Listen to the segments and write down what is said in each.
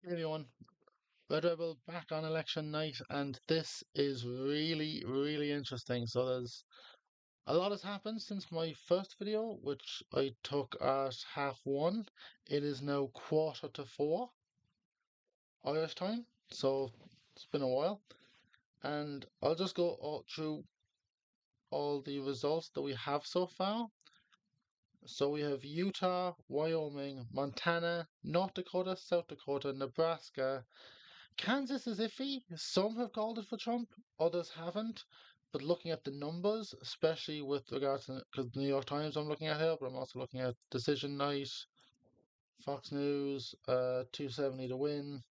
Hey everyone, Red Rebel back on election night, and this is really, really interesting. So there's a lot has happened since my first video, which I took at half one. It is now quarter to four Irish time, so it's been a while. And I'll just go through all the results that we have so far. So we have Utah, Wyoming, Montana, North Dakota, South Dakota, Nebraska. Kansas is iffy. Some have called it for Trump, others haven't. But looking at the numbers, especially with regards to because the New York Times I'm looking at here, but I'm also looking at Decision Night, Fox News, 270 to win,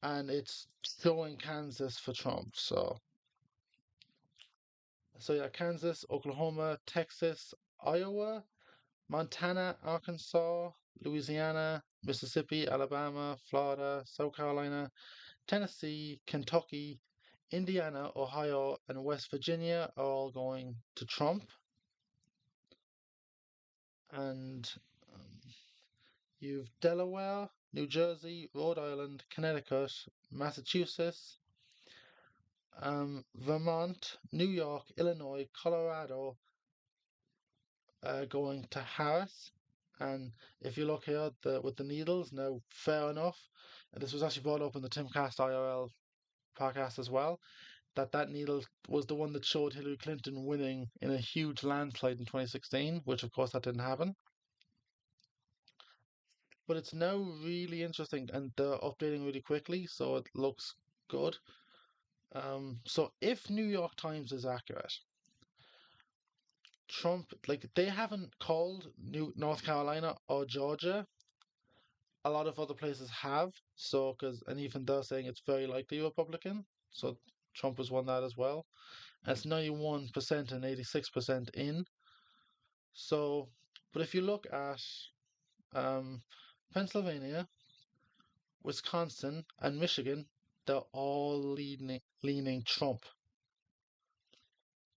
and it's showing Kansas for Trump. So yeah, Kansas, Oklahoma, Texas, Iowa, Montana, Arkansas, Louisiana, Mississippi, Alabama, Florida, South Carolina, Tennessee, Kentucky, Indiana, Ohio, and West Virginia are all going to Trump. And um, you've Delaware, New Jersey, Rhode Island, Connecticut, Massachusetts, Vermont, New York, Illinois, Colorado going to Harris. And if you look here with the needles, now fair enough. And this was actually brought up in the Timcast IRL podcast as well. That needle was the one that showed Hillary Clinton winning in a huge landslide in 2016, which of course that didn't happen. But it's now really interesting, and they're updating really quickly, so it looks good. So if New York Times is accurate, Trump, like they haven't called New North Carolina or Georgia. A lot of other places have, so because and even they're saying it's very likely Republican. So Trump has won that as well. And it's 91% and 86% in. So, but if you look at um, Pennsylvania, Wisconsin, and Michigan, they're all leaning Trump.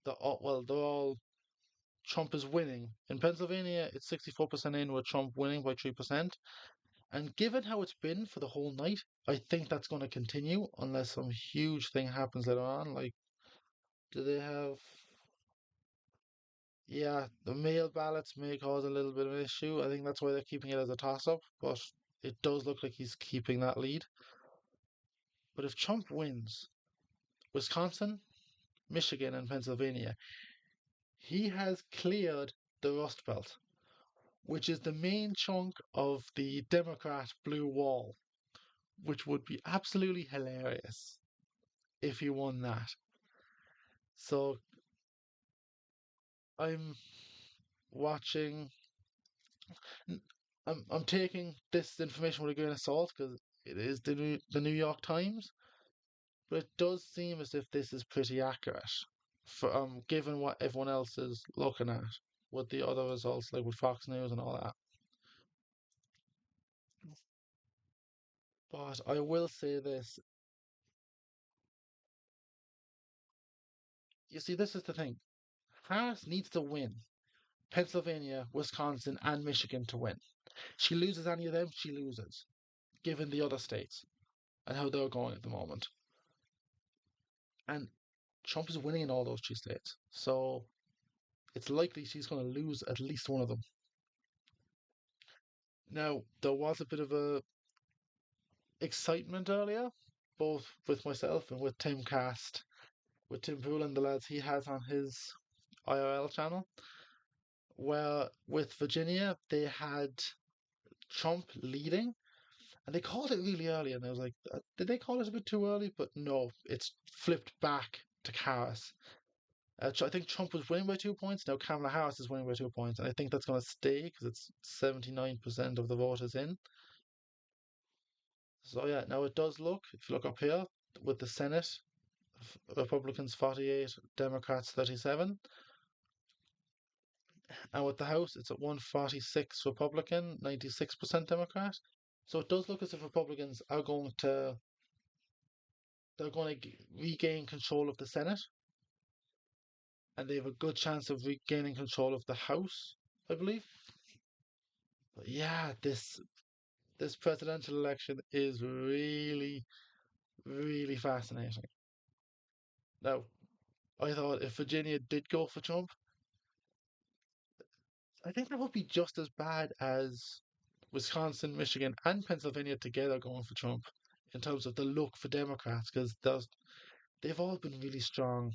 They're all Trump is winning. In Pennsylvania, it's 64% in with Trump winning by 3%. And given how it's been for the whole night, I think that's going to continue unless some huge thing happens later on. Like, do they have yeah, the mail ballots may cause a little bit of an issue. I think that's why they're keeping it as a toss-up, but it does look like he's keeping that lead. But if Trump wins Wisconsin, Michigan, and Pennsylvania, he has cleared the Rust Belt, which is the main chunk of the Democrat blue wall, which would be absolutely hilarious if he won that. So I'm watching. I'm taking this information with a grain of salt because it is the New York Times, but it does seem as if this is pretty accurate for given what everyone else is looking at with the other results like with Fox News and all that. But I will say this. You see, this is the thing. Harris needs to win Pennsylvania, Wisconsin, and Michigan to win. She loses any of them, she loses, given the other states and how they're going at the moment. And Trump is winning in all those three states. So it's likely she's going to lose at least one of them. Now, there was a bit of a excitement earlier, both with myself and with Tim Cast, with Tim Pool and the lads he has on his IRL channel, where with Virginia they had Trump leading, and they called it really early, and I was like, did they call it a bit too early? But no, it's flipped back to Harris. I think Trump was winning by 2 points. Now Kamala Harris is winning by 2 points, and I think that's going to stay because it's 79% of the vote is in. So yeah, now it does look, if you look up here, with the Senate, Republicans 48, Democrats 37, and with the House, it's at 146 Republican, 96% Democrat. So it does look as if Republicans are going to regain control of the Senate, and they have a good chance of regaining control of the House, I believe. But yeah, this. this presidential election is really, really fascinating. Now, I thought if Virginia did go for Trump, I think that would be just as bad as Wisconsin, Michigan, and Pennsylvania together going for Trump in terms of the look for Democrats, because they've all been really strong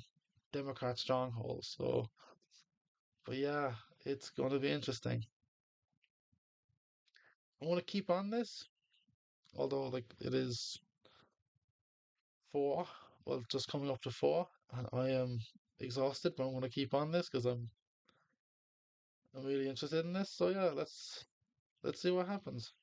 Democrat strongholds. So, but yeah, it's going to be interesting. I want to keep on this, although like it is 4, well, just coming up to 4, and I am exhausted, but I want to keep on this because I'm really interested in this. So yeah, let's see what happens.